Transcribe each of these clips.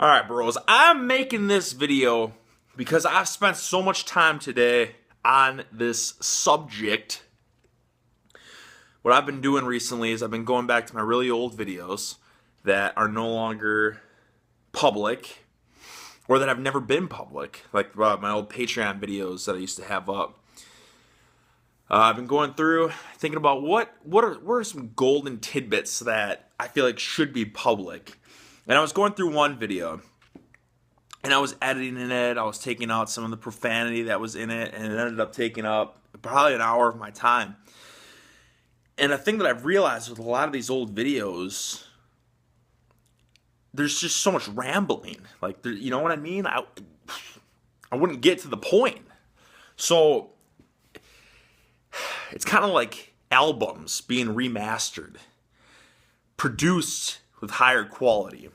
Alright, bros, I'm making this video because I've spent so much time today on this subject. What I've been doing recently is I've been going back to my really old videos that are no longer public, or that have never been public, like my old Patreon videos that I used to have up. I've been going through, thinking about what are some golden tidbits that I feel like should be public. And I was going through one video, and I was editing it. I was taking out some of the profanity that was in it, and it ended up taking up probably an hour of my time. And a thing that I've realized with a lot of these old videos, there's just so much rambling. Like, you know what I mean? I wouldn't get to the point. So it's kind of like albums being remastered, produced with higher quality.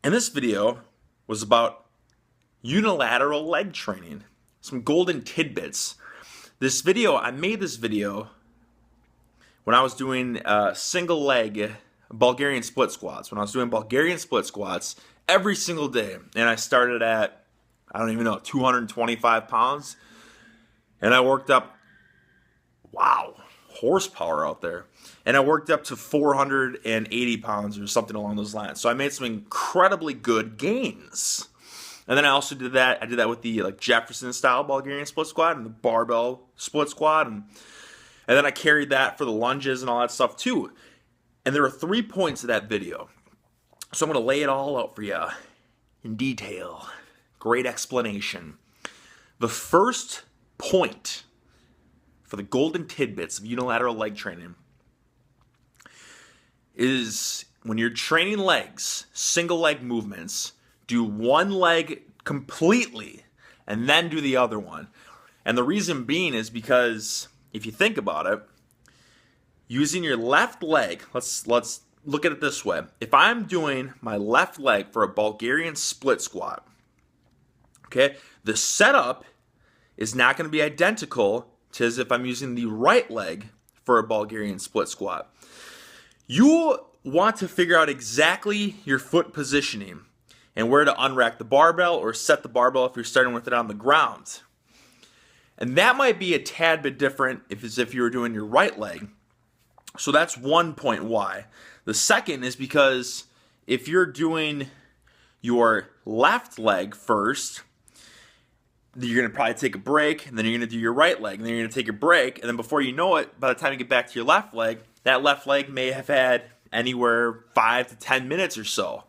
And this video was about unilateral leg training. Some golden tidbits. I made this video when I was doing single leg Bulgarian split squats. When I was doing Bulgarian split squats every single day. And I started at, 225 pounds. And I worked up, horsepower out there. And I worked up to 480 pounds or something along those lines. So I made some incredibly good gains. And then I also did that. I did that with the Jefferson style Bulgarian split squat and the barbell split squat. And then I carried that for the lunges and all that stuff too. And there are 3 points of that video. So I'm going to lay it all out for you in detail. Great explanation. The first point for the golden tidbits of unilateral leg training is when you're training legs, single leg movements, do one leg completely and then do the other one. And the reason being is because if you think about it, using your left leg, let's look at it this way. If I'm doing my left leg for a Bulgarian split squat, okay, the setup is not going to be identical to as if I'm using the right leg for a Bulgarian split squat. You want to figure out exactly your foot positioning and where to unrack the barbell or set the barbell if you're starting with it on the ground. And that might be a tad bit different if you were doing your right leg. So that's one point why. The second is because if you're doing your left leg first, you're going to probably take a break, and then you're going to do your right leg, and then you're going to take a break, and then before you know it, by the time you get back to your left leg, that left leg may have had anywhere 5 to 10 minutes or so.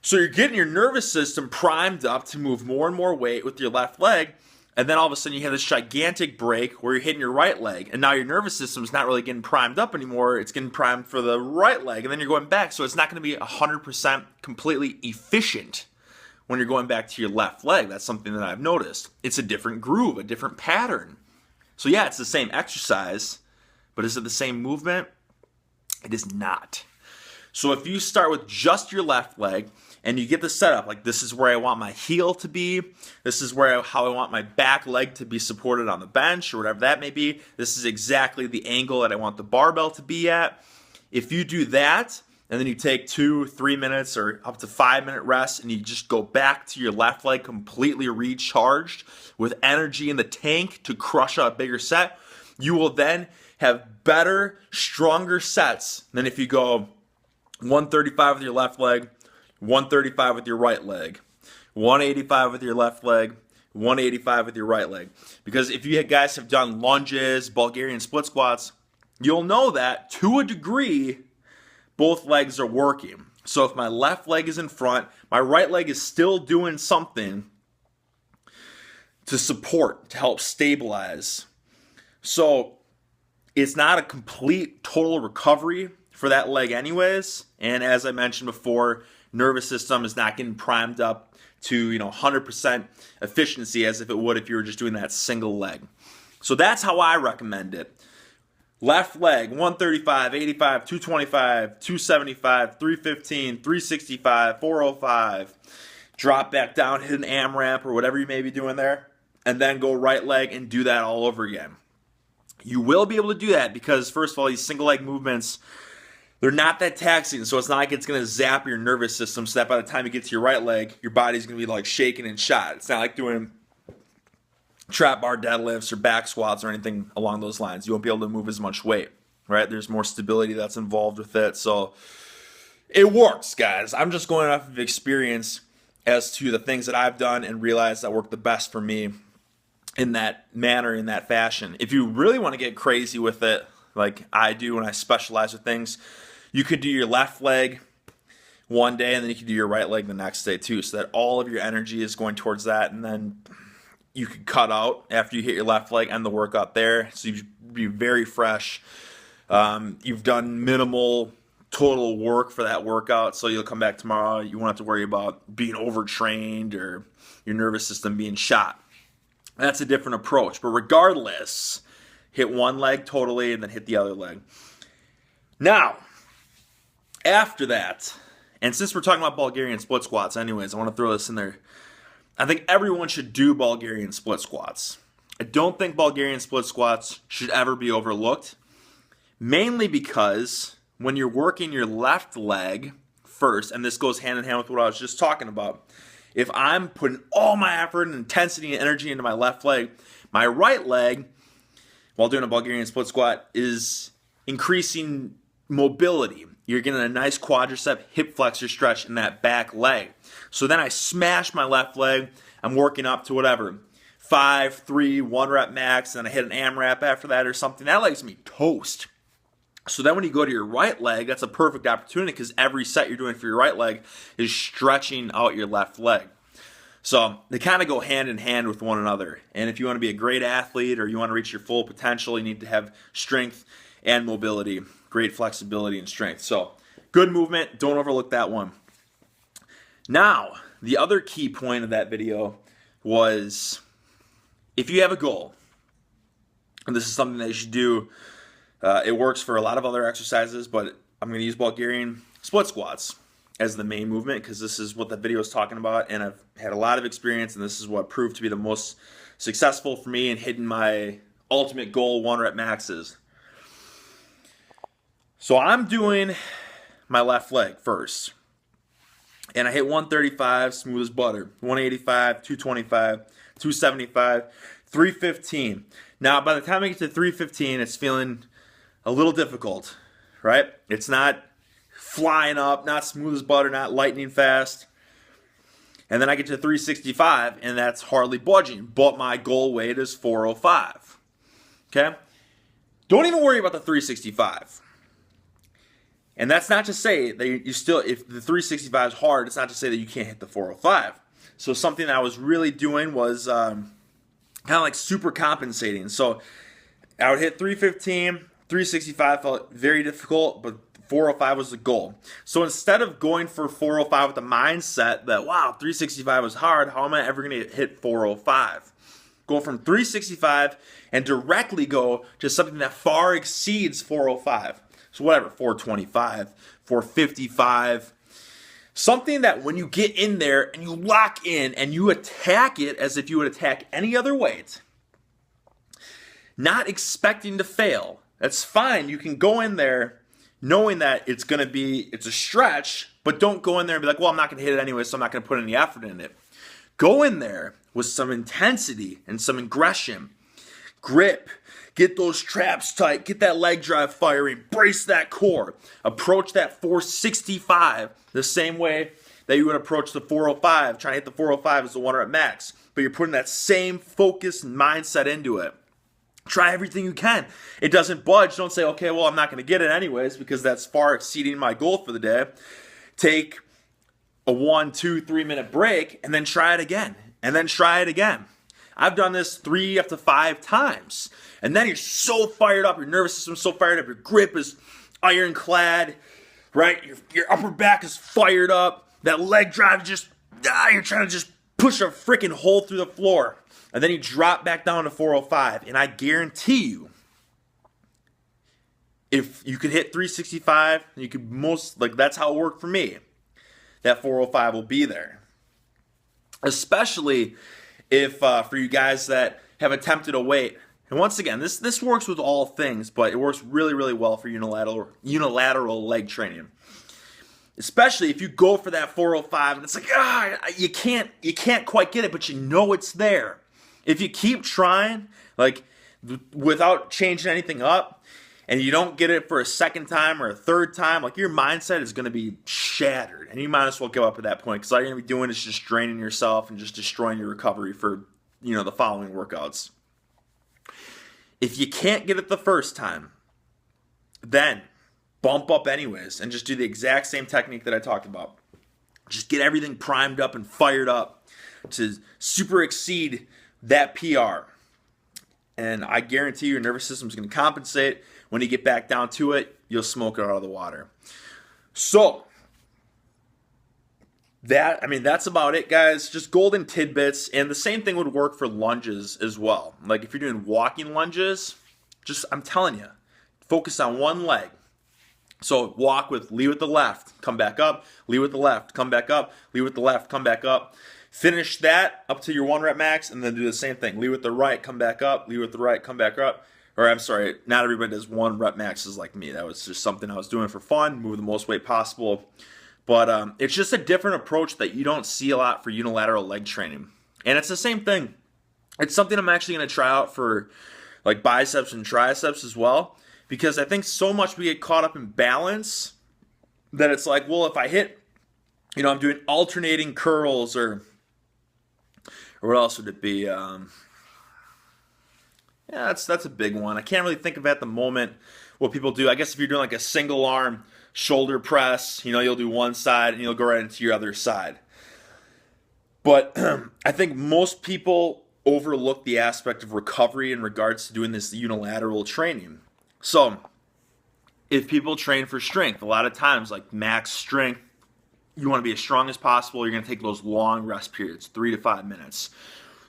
So you're getting your nervous system primed up to move more and more weight with your left leg, and then all of a sudden you have this gigantic break where you're hitting your right leg, and now your nervous system's not really getting primed up anymore. It's getting primed for the right leg, and then you're going back. So it's not going to be 100% completely efficient when you're going back to your left leg. That's something that I've noticed. It's a different groove, a different pattern. So yeah, it's the same exercise, but is it the same movement? It is not. So if you start with just your left leg and you get the setup, like this is where I want my heel to be, this is how I want my back leg to be supported on the bench or whatever that may be, this is exactly the angle that I want the barbell to be at. If you do that, and then you take 2-3 minutes or up to 5-minute rest, and you just go back to your left leg completely recharged with energy in the tank to crush out a bigger set, you will then have better, stronger sets than if you go 135 with your left leg, 135 with your right leg, 185 with your left leg, 185 with your right leg. Because if you guys have done lunges, Bulgarian split squats, you'll know that to a degree, both legs are working. So if my left leg is in front, my right leg is still doing something to support, to help stabilize. So it's not a complete total recovery for that leg anyways. And as I mentioned before, nervous system is not getting primed up to 100% efficiency as if it would if you were just doing that single leg. So that's how I recommend it. Left leg, 135, 85, 225, 275, 315, 365, 405. Drop back down, hit an AMRAP or whatever you may be doing there, and then go right leg and do that all over again. You will be able to do that because, first of all, these single leg movements, they're not that taxing, so it's not like it's going to zap your nervous system so that by the time you get to your right leg, your body's going to be like shaking and shot. It's not like doing trap bar deadlifts or back squats or anything along those lines. You won't be able to move as much weight, right? There's more stability that's involved with it. So it works, guys. I'm just going off of experience as to the things that I've done and realized that work the best for me in that manner, in that fashion. If you really want to get crazy with it, like I do when I specialize with things, you could do your left leg one day and then you could do your right leg the next day too, so that all of your energy is going towards that, and then you could cut out after you hit your left leg, end the workout there, so you'd be very fresh. You've done minimal total work for that workout, so you'll come back tomorrow, you won't have to worry about being overtrained or your nervous system being shot. That's a different approach, but regardless, hit one leg totally and then hit the other leg. Now, after that, and since we're talking about Bulgarian split squats anyways, I want to throw this in there. I think everyone should do Bulgarian split squats. I don't think Bulgarian split squats should ever be overlooked, mainly because when you're working your left leg first, and this goes hand in hand with what I was just talking about, if I'm putting all my effort and intensity and energy into my left leg, my right leg, while doing a Bulgarian split squat, is increasing mobility. You're getting a nice quadricep hip flexor stretch in that back leg. So then I smash my left leg. I'm working up to whatever, 5, 3, 1 rep max, and I hit an AMRAP after that or something. That leg's me toast. So then when you go to your right leg, that's a perfect opportunity because every set you're doing for your right leg is stretching out your left leg. So they kind of go hand in hand with one another. And if you want to be a great athlete or you want to reach your full potential, you need to have strength and mobility, great flexibility and strength. So good movement. Don't overlook that one. Now, the other key point of that video was if you have a goal, and this is something that you should do, it works for a lot of other exercises, but I'm going to use Bulgarian split squats as the main movement because this is what the video is talking about, and I've had a lot of experience, and this is what proved to be the most successful for me in hitting my ultimate goal 1 rep maxes. So I'm doing my left leg first, and I hit 135, smooth as butter, 185, 225, 275, 315. Now, by the time I get to 315, it's feeling a little difficult, right? It's not flying up, not smooth as butter, not lightning fast. And then I get to 365, and that's hardly budging, but my goal weight is 405, okay? Don't even worry about the 365. And that's not to say that you still, if the 365 is hard, it's not to say that you can't hit the 405. So something that I was really doing was kind of like super compensating. So I would hit 315, 365 felt very difficult, but 405 was the goal. So instead of going for 405 with the mindset that, wow, 365 was hard, how am I ever going to hit 405? Go from 365 and directly go to something that far exceeds 405. So whatever, 425, 455. Something that when you get in there and you lock in and you attack it as if you would attack any other weight, not expecting to fail. That's fine. You can go in there knowing that it's a stretch, but don't go in there and be like, well, I'm not going to hit it anyway, so I'm not going to put any effort in it. Go in there with some intensity and some aggression. Grip. Get those traps tight. Get that leg drive firing. Brace that core. Approach that 465 the same way that you would approach the 405. Trying to hit the 405 as the 1 rep max. But you're putting that same focus and mindset into it. Try everything you can. It doesn't budge. Don't say, okay, well, I'm not going to get it anyways because that's far exceeding my goal for the day. Take a 1, 2, 3 minute break and then try it again. And then try it again. I've done this 3 up to 5 times. And then you're so fired up. Your nervous system's so fired up. Your grip is ironclad, right? Your upper back is fired up. That leg drive you're trying to just push a freaking hole through the floor. And then you drop back down to 405. And I guarantee you, if you could hit 365, you could that's how it worked for me. That 405 will be there. Especially if for you guys that have attempted a weight And once again, this works with all things, but it works really, really well for unilateral leg training. Especially if you go for that 405 and it's like, you can't quite get it, but you know it's there. If you keep trying, like without changing anything up, and you don't get it for a second time or a third time, like your mindset is going to be shattered, and you might as well give up at that point, because all you're going to be doing is just draining yourself and just destroying your recovery for the following workouts. If you can't get it the first time, then bump up anyways and just do the exact same technique that I talked about. Just get everything primed up and fired up to super exceed that PR. And I guarantee your nervous system is going to compensate. When you get back down to it, you'll smoke it out of the water. So, that's about it, guys. Just golden tidbits. And the same thing would work for lunges as well. Like if you're doing walking lunges, I'm telling you, focus on one leg. So lead with the left, come back up, lead with the left, come back up, lead with the left, come back up. Finish that up to your 1 rep max, and then do the same thing. Lead with the right, come back up, lead with the right, come back up. Or I'm sorry, not everybody does 1 rep maxes like me. That was just something I was doing for fun, move the most weight possible. But it's just a different approach that you don't see a lot for unilateral leg training. And it's the same thing. It's something I'm actually going to try out for like biceps and triceps as well. Because I think so much we get caught up in balance that it's like, well, if I hit, I'm doing alternating curls or what else would it be? That's a big one. I can't really think of at the moment what people do. I guess if you're doing like a single arm shoulder press, you'll do one side and you'll go right into your other side. But I think most people overlook the aspect of recovery in regards to doing this unilateral training. So if people train for strength, a lot of times like max strength, you want to be as strong as possible. You're going to take those long rest periods, 3 to 5 minutes.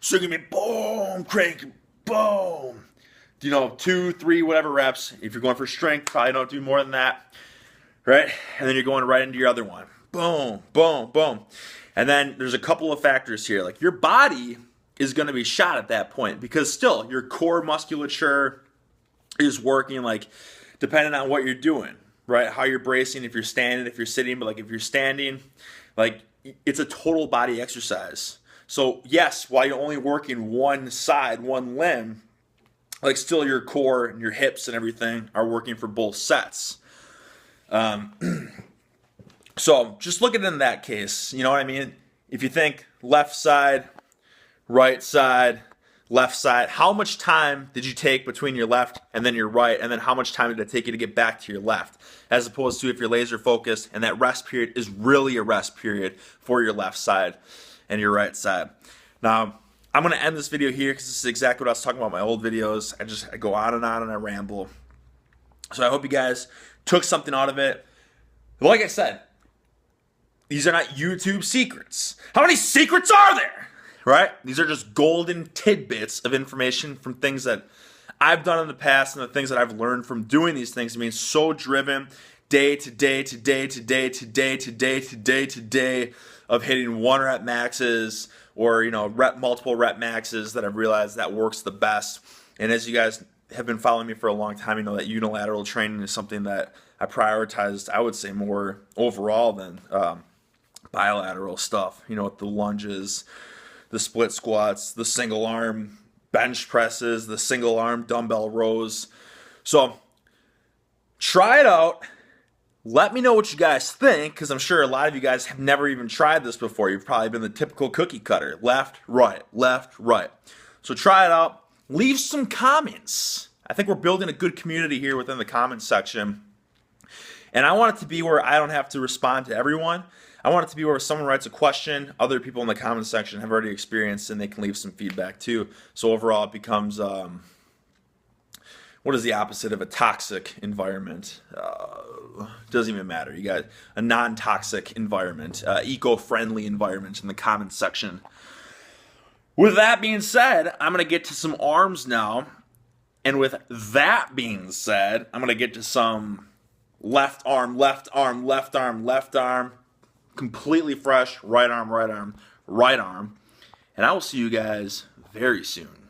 So you're going to be boom, crank, boom. 2, 3, whatever reps. If you're going for strength, probably don't do more than that, right? And then you're going right into your other one. Boom, boom, boom. And then there's a couple of factors here. Like your body is going to be shot at that point because still your core musculature is working, like depending on what you're doing, right? How you're bracing, if you're standing, if you're sitting. But like if you're standing, like it's a total body exercise. So yes, while you're only working one side, one limb, like still your core and your hips and everything are working for both sets. So just look at it in that case. You know what I mean? If you think left side, right side, left side, how much time did you take between your left and then your right? And then how much time did it take you to get back to your left? As opposed to if you're laser focused and that rest period is really a rest period for your left side and your right side. Now, I'm going to end this video here because this is exactly what I was talking about in my old videos. I go on and on and I ramble. So I hope you guys took something out of it. Like I said, these are not YouTube secrets. How many secrets are there? Right? These are just golden tidbits of information from things that I've done in the past and the things that I've learned from doing these things. I mean, so driven day to day to day to day to day to day to day to day of hitting 1 rep maxes or, multiple rep maxes that I've realized that works the best. And as you guys have been following me for a long time, you know that unilateral training is something that I prioritized, I would say, more overall than bilateral stuff, with the lunges, the split squats, the single arm bench presses, the single arm dumbbell rows. So try it out. Let me know what you guys think, because I'm sure a lot of you guys have never even tried this before. You've probably been the typical cookie cutter, left, right, left, right. So try it out. Leave some comments. I think we're building a good community here within the comments section. And I want it to be where I don't have to respond to everyone. I want it to be where if someone writes a question, other people in the comments section have already experienced and they can leave some feedback too. So overall it becomes, what is the opposite of a toxic environment? Doesn't even matter. You got a non-toxic environment, eco-friendly environment in the comments section. With that being said, I'm going to get to some arms now. And with that being said, I'm going to get to some left arm, left arm, left arm, left arm. Completely fresh, right arm, right arm, right arm. And I will see you guys very soon.